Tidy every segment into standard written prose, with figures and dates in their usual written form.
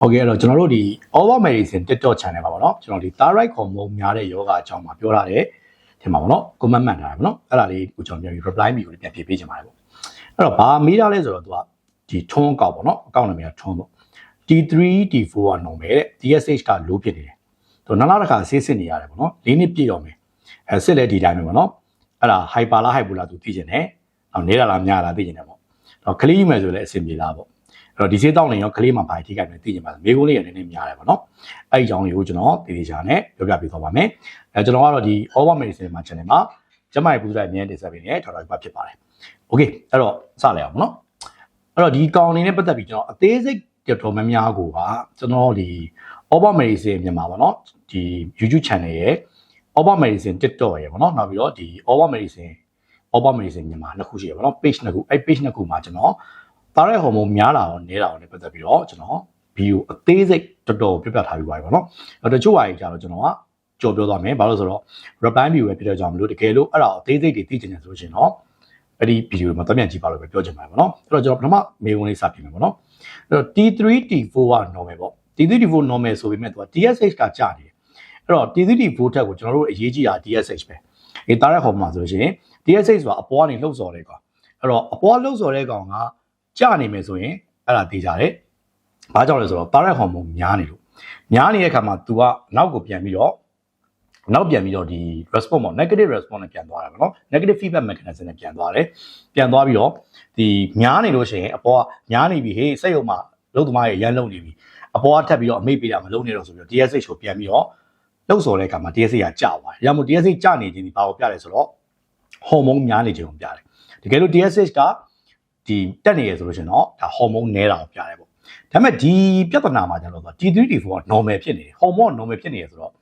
ဟုတ်ကဲ့အဲ့တော့ကျွန်တော်တို့ဒီ Over Medicine TikTok channel ပါဗောနော်ကျွန်တော်ဒီ thyroid hormone များတဲ့ယောဂအကြောင်းမှာပြောထားတယ်ထင်ပါဗောနော် comment မှန်ထားတယ်ဗောနော်အဲ့ဒါလေးကိုကျွန်တော်ပြန်ပြီး reply ပြီးကိုပြန်ဖြေပေးချင်ပါတယ်ဗောအဲ့တော့ဘာမေးထားလဲဆိုတော့သူကဒီထွန်းအကောက်ဗောနော်အကောက်နာမည်ကထွန်းဗော T3 T4 က normal တဲ့ DSH က low ဖြစ်နေတယ်သူနောက်တစ်ခါဆေးစစ်နေရတယ်ဗောနော်၄နှစ်ပြည့်တော့မယ်စစ်လဲဒီတိုင်းပဲဗောနော်အဲ့ဒါ hyper လား hypo လားသူသိချင်တယ်နောက်နေတာလားများလားသိချင်တယ်ဗောတော့ကလေးယူမယ်ဆိုလည်းအဆင်ပြေလားဗောအဲ့တော့ဒီဆေးတောင်းနေရောကလေးမှာဘာထိခိုက်နေသိချင်ပါလားမိကုန်းလေးရနေနေများတယ်ဗောနော်အဲ့ဒီအကြောင်းလေးကိုကျွန်တော်တည်တည်ချာနဲ့ပြောပြပေးသွားပါမယ်ကျွန်တော်ကတော့ဒီ Over Medicine မှာ channel မှာကျမရဲ့ပူဇာအမြဲတင်ဆက်ပေးနေတဲ့ထော်တော်ဖြစ်ပါတယ်โอเคအဲ့တော့စလိုက်အောင်ဗောနော်အဲ့တော့ဒီကောင်လေးနဲ့ပတ်သက်ပြီးကျွန်တော်အသေးစိတ်တော်များများကိုကကျွန်တော်ဒီ Over Medicine မြန်မာဗောနော်ဒီ YouTube channel ရဲ့ Over Medicine TikTok ရဲ့ဗောနော်နောက်ပြီးတော့ဒီ Over Medicine မြန်မာနှစ်ခုရှိရဗောနော် page နှစ်ခုအဲ့ page နှစ်ခုမှာကျွန်တော်thyroid hormone များလာအောင်နေတာအောင်လည်းပတ်သက်ပြီးတော့ကျွန်တော်ဗီဒီယိုအသေးစိတ်တော်တော်ပြပြထားပြီးပါတယ်ဗောနော်တချို့ဟာကြီးကြတော့ကျွန်တော်ကကြော်ပြောသွားမယ်ဘာလို့ဆိုတော့ reply view ပဲပြတဲ့ကြောင့်မလို့တကယ်လို့အဲ့ဒါအသေးစိတ်တွေသိချင်တယ်ဆိုရှင်တော့အဲ့ဒီဗီဒီယိုမှာတပြန်ကြည့်ပါလို့ပဲပြောချင်ပါတယ်ဗောနော်အဲ့တော့ကျွန်တော်ပထမမေးခွန်းလေးစပြင်မယ်ဗောနော်အဲ့တော့ T3 T4 က normal ပေါ့ T3 T4 normal ဆိုပေမဲ့သူက DSH ကကျနေတယ်အဲ့တော့ T3 T4 ထက်ကိုကျွန်တော်တို့အရေးကြီးတာ DSH ပဲဒီ thyroid hormone မှာဆိုလို့ရှိရင် DSH ဆိုတာအပေါ်ကနေလှုပ်ဆော်တဲ့ကောင်အဲ့တော့အပေါ်လှုပ်ဆော်တဲ့ကောင်ကကျနေမယ်ဆိုရင်အဲ့ဒါသိကြတယ်။ဘာကြောင့်လဲဆိုတော့ thyroid hormone များနေလို့များနေတဲ့အခါမှာ तू ကနောက်ကိုပြန်ပြီးတော့ဒီ response ပေါ့ negative response နဲ့ပြန်သွားတာပေါ့နော် negative feedback mechanism နဲ့ပြန်သွားတယ်။ပြန်သွားပြီးတော့ဒီများနေလို့ရှိရင်အပေါ်ကများနေပြီဟေးစက်ရုံမှာလုံသမားရဲ့ရန်လုံနေပြီအပေါ်ကထပ်ပြီးတော့အမိတ်ပေးတာမလုံနေတော့ဆိုပြီးတော့ DSH ကိုပြန်ပြီးတော့လှုပ်ဆော်တဲ့အခါမှာ DSH ကကျသွားတယ်။ဒါမှမဟုတ် DSH ကျနေခြင်းဒီဘာကိုပြလဲဆိုတော့ hormone များနေခြင်းကိုပြတယ်။တကယ်လို့ DSH ကဒီတက်နေရဆိုလို့ရှင်တော့ဒါ hormone နဲတာကိုပြတယ်ပေါ့ဒါပေမဲ့ဒီပြဿနာမှာကျတော့ T3 T4 က normal ဖြစ်နေတယ် hormone normal ဖြစ်နေရဆိုတော့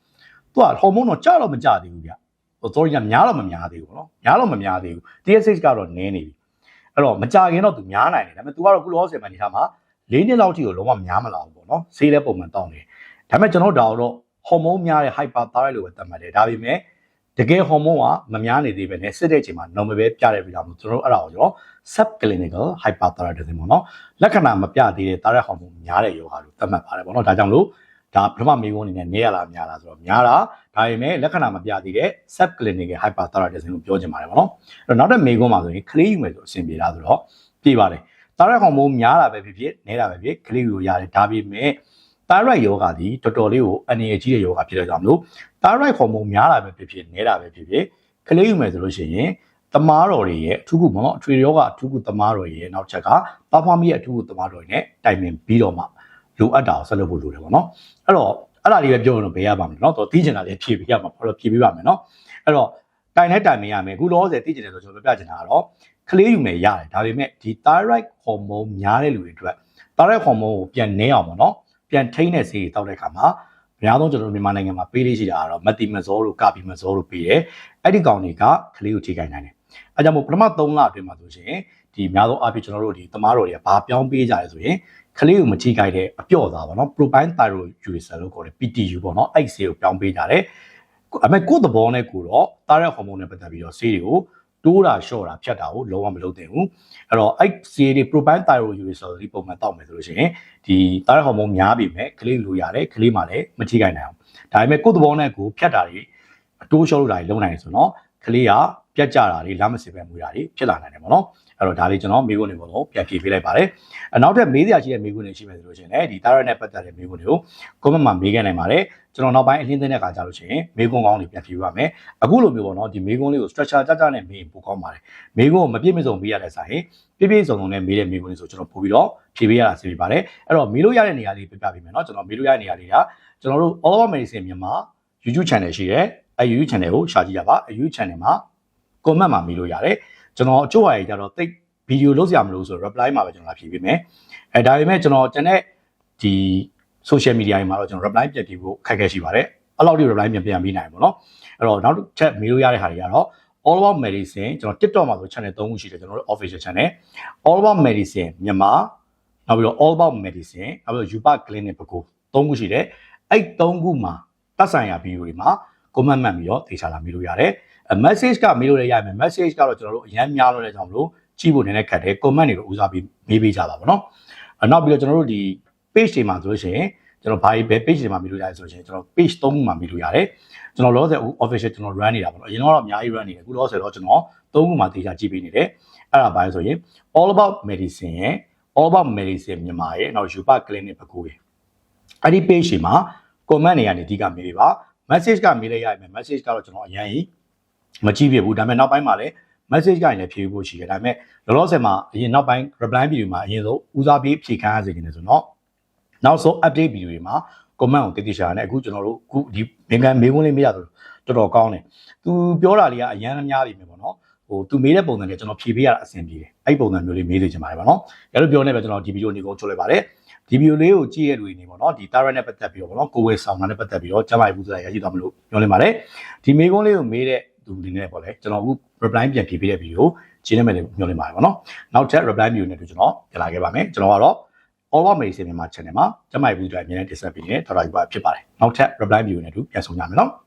သူက hormone တော့ကျတော့မကျသေးဘူးဗျsorry များတော့မများသေးဘူးเนาะများတော့မများသေးဘူး DSH ကတော့နည်းနေပြီအဲ့တော့မကြခင်တော့သူများနိုင်တယ်ဒါပေမဲ့ तू ကတော့ခုလောဆယ်မှာနေထားမှာ၄နှစ်လောက်ထိကိုလုံးဝများမလာဘူးပေါ့เนาะဆေးလဲပုံမှန်တောင်းနေဒါပေမဲ့ကျွန်တော်ဒါတော့ hormone များတဲ့ hyperthyroid လို့ပဲသတ်မှတ်တယ်ဒါပေမဲ့တကယ် hormone ကမများနေသေးပဲနဲ့စစ်တဲ့အချိန်မှာ normal ပဲပြတဲ့ပြီးတော့ကျွန်တော်တို့အဲ့ဒါကိုရော subclinical hyperthyroidism ပေါ့နော်လက္ခဏာမပြသေးတဲ့ thyroid hormone များတဲ့ယောဂါလို့သတ်မှတ်ပါတယ်ပေါ့နော်ဒါကြောင့်လို့ဒါပထမမေးခွန်းအနေနဲ့နည်းရလားများလားဆိုတော့များတာဒါပေမဲ့လက္ခဏာမပြသေးတဲ့ subclinical hyperthyroidism လို့ပြောချင်ပါတယ်ပေါ့နော်အဲ့တော့နောက်တဲ့မေးခွန်းမှာဆိုရင်ကလေးယူမယ်ဆိုအဆင်ပြေလားဆိုတော့ပြေပါတယ် thyroid hormone များတာပဲဖြစ်ဖြစ်နည်းတာပဲဖြစ်ကလေးယူလို့ရတယ်ဒါပေမဲ့ thyroid ယောဂါဒီတော်တော်လေးကိုအနေအကြီးတဲ့ယောဂါဖြစ်တဲ့ကြောင့်မလို့ thyroid hormone များတာပဲဖြစ်ဖြစ်နည်းတာပဲဖြစ်ဖြစ်ကလေးယူမယ်ဆိုလို့ရှိရင်သမားတော်တွေရဲ့အထူးကုပေါ့နော်အထွေယောဂအထူးကုသမားတော်ရဲ့နောက်ချက်ကသားဖွားမိရဲ့အထူးကုသမားတော်တွေနဲ့တိုင်ပင်ပြီးတော့မှလိုအပ်တာကိုဆက်လုပ်ဖို့လိုတယ်ပေါ့နော်အဲ့တော့အဲ့ဒါလေးပဲပြောရင်တော့ဘယ်ရပါမလဲเนาะတော့သိချင်တာလေးဖြည့်ပေးရမှာဘာလို့ဖြည့်ပေးပါမယ်เนาะအဲ့တော့တိုင်နဲ့တိုင်ပင်ရမယ်အခုလောဆယ်သိချင်တယ်ဆိုကျွန်တော်ပြချင်တာကတော့ကလေးယူမယ်ရတယ်ဒါပေမဲ့ဒီ thyroid hormone များတဲ့လူတွေအတွက် thyroid hormone ကိုပြန်နည်းအောင်ပေါ့နော်ပြန်ထိန်းတဲ့ဆေးတွေတောက်တဲ့အခါမှာအများဆုံးကျွန်တော်တို့မြန်မာနိုင်ငံမှာပေးလေးရှိတာကတော့မက်တီမက်ဇောတို့ကာပီမက်ဇောတို့ပေးတယ်အဲ့ဒီကောင်တွေကကလေးကိုထိခိုက်နိုင်တယ်အဲကြောင့်မို့ပထမ3လအတွင်းမှာဆိုရှင်ဒီအများဆုံးအဖြစ်ကျွန်တော်တို့ဒီသမားတော်တွေကဘာပြောင်းပေးကြလဲဆိုရင်ကလေးကိုမထိခိုက်တဲ့အပျော့သားပေါ့နော် propine thyroid uricin လို့ခေါ်တယ် PTU ပေါ့နော်အဲ့ဆေးကိုပြောင်းပေးကြတယ်အမေကိုယ့်သဘောနဲ့ကိုတော့ thyroid hormone နဲ့ပတ်သက်ပြီးတော့ဆေးတွေကိုတိုးတာလျှော့တာဖြတ်တာကိုလုံးဝမလုပ်သင့်ဘူးအဲ့တော့အဲ့ဆေးတွေ propine thyroid uricin ဒီပုံမှန်တောက်မယ်ဆိုလို့ရှိရင်ဒီ thyroid hormone များပြီမဲ့ကလေးလိုရတယ်ကလေးမှလည်းမထိခိုက်နိုင်အောင်ဒါပေမဲ့ကိုယ့်သဘောနဲ့ကိုဖြတ်တာတွေအတိုးလျှော့လို့တာတွေလုံးနိုင်တယ်ဆိုတော့ကလေးကပြတ်ကြတာတွေလမ်းမစင်ပဲမူတာတွေဖြစ်လာနိုင်တယ်ပေါ့နော်အဲ့တော့ဒါလေးကျွန်တော်မေးခွန်းတွေပေါ့နော်ပြန်ဖြေပေးလိုက်ပါတယ်နောက်ထပ်မေးစရာရှိတဲ့မေးခွန်းတွေရှိမယ်ဆိုလို့ရှိရင်လည်းဒီ thyroid နဲ့ပတ်သက်တဲ့မေးခွန်းတွေကို comment မှာမေးခဲ့နိုင်ပါတယ်ကျွန်တော်နောက်ပိုင်းအလင်းသိတဲ့အခါကြာလို့ရှိရင်မေးခွန်းကောင်းတွေပြန်ဖြေပေးပါမယ်အခုလိုမျိုးပေါ့နော်ဒီမေးခွန်းလေးကို structure ကြကြနဲ့မေးရင်ပိုကောင်းပါတယ်မေးခွန်းကိုမပြည့်မစုံပေးရတဲ့ဆိုင်ပြည့်ပြည့်စုံစုံနဲ့မေးတဲ့မေးခွန်းလေးဆိုကျွန်တော်ပို့ပြီးတော့ဖြေပေးရတာစီပေးပါတယ်အဲ့တော့မေးလို့ရတဲ့နေရာလေးပြပြပေးမယ်နော်ကျွန်တော်မေးလို့ရတဲ့နေရာလေးကကျွန်တော်တို့ All Over Medicine မြန်မာ YouTube channel ရှိတယ်အဲ YouTube channel ကိုရှာကြည့်ကြပါအဲ YouTube channel မှာ comment မှာမေးလို့ရတယ်ကျွန်တော်အချို့ဟာကြီးကြတော့တိတ်ဗီဒီယိုလုပ်စရာမလိုဆို reply မှာပဲကျွန်တော်ဖြေပေးမယ်အဲဒါပေမဲ့ကျွန်တော်ကျန်တဲ့ဒီ social media တွေမှာတော့ကျွန်တော် reply ပြန်ပေးဖို့ခက်ခဲရှိပါတယ်အဲ့လောက်ထိ reply ပြန်ပေးနိုင်ပါတော့အဲ့တော့နောက်တစ်ချက်မေးလို့ရတဲ့ဟာတွေကတော့ All About Medicine ကျွန်တော် TikTok မှာဆို channel 3ခုရှိတယ်ကျွန်တော်တို့ official channel All About Medicine မြန်မာနောက်ပြီးတော့ All About Medicine နောက်ပြီးတော့ Yupa Clinic ဘကို3ခုရှိတယ်အဲ့3ခုမှာတက်ဆိုင်ရာဗီဒီယိုတွေမှာ comment မှတ်ပြီးတော့သေချာလာမေးလို့ရတယ် message ကမေးလို့လည်းရမယ် message ကတော့ကျွန်တော်တို့အရင်များလို့လည်းကြောင့်မလို့ကြည့်ဖို့နည်းနည်းခက်တယ် comment တွေကိုဦးစားပြီးမေးပေးကြပါဗောနော်နောက်ပြီးတော့ကျွန်တော်တို့ဒီ page တွေမှာဆိုလို့ရှိရင်ကျွန်တော်ဘာပဲ page တွေမှာမြင်လို့ရတယ်ဆိုလို့ရှိရင်ကျွန်တော် page 3ခုမှာမြင်လို့ရတယ်ကျွန်တော်လောဆယ် official ကျွန်တော် run နေတာပေါ့နော်အရင်တော့အများကြီး run နေတယ်အခုလောဆယ်တော့ကျွန်တော်3ခုမှာတေချာကြည့်ပေးနေတယ်အဲ့ဒါဘာလဲဆိုရင် all about medicine ရဲ့ all about medicine မြန်မာရဲ့နောက် Yupa clinic ပကူရဲ့အဲ့ဒီ page တွေမှာ comment တွေကနေအဓိကမေးပေးပါ message ကမေးလိုက်ရရင် message ကတော့ကျွန်တော်အရင်ကြီးမကြည့်ပြဘူးဒါပေမဲ့နောက်ပိုင်းမှာလည်း message ကနေလည်းဖြေဖို့ရှိတယ်ဒါပေမဲ့လောလောဆယ်မှာအရင်နောက်ပိုင်း reply video မှာအရင်ဆုံးဦးစားပေးဖြေခံရစေနေဆိုတော့နောက်ဆုံး update video တွေမှာ comment ကိုတိတိကျကျနဲ့အခုကျွန်တော်တို့အခုဒီမင်္ဂန်မေးခွန်းလေးမေးရဆိုတော်တော်ကောင်းတယ်သူပြောတာလေးကအရန်များပြီမျိုးပေါ့နော်ဟိုသူမေးတဲ့ပုံစံနဲ့ကျွန်တော်ဖြေပေးရတာအဆင်ပြေတယ်အဲ့ဒီပုံစံမျိုးလေးမေးနေချင်ပါတယ်ပေါ့နော်ဒါလို့ပြောနေပဲကျွန်တော်ဒီဗီဒီယိုနေကုန်ချုပ်လိုက်ပါတယ်ဒီဗီဒီယိုလေးကိုကြည့်ရတဲ့လူတွေနေပေါ့နော်ဒီ Tara နဲ့ပတ်သက်ပြီးတော့ပေါ့နော်ကိုဝေဆောင်တာနဲ့ပတ်သက်ပြီးတော့ကျမကြီးဘူးစရာရရှိသွားမလို့ပြောနေပါတယ်ဒီမေးခွန်းလေးကိုမေးတဲ့သူတွေနဲ့ပေါ့လေကျွန်တော်အခု reply ပြန်ဖြေပေးတဲ့ဗီဒီယိုရှင်းနေမယ်လို့ပြောနေပါတယ်ပေါ့နော်နောက်ထပ် reply ဗီဒီယိုနဲ့တူကျွန်တော်ပြန်လာခဲ့ပါမယ်ကျွန်တော်ကတော့ all about medicine မြန်မာ channel မှာကျမကြီးဘူးစရာအမြင်နဲ့တင်ဆက်ပေးနေတဲ့ Tara ကြီးပါဖြစ်ပါတယ်နောက်ထပ် reply ဗီဒီယိုနဲ့တူပြန်ဆုံကြမယ်နော်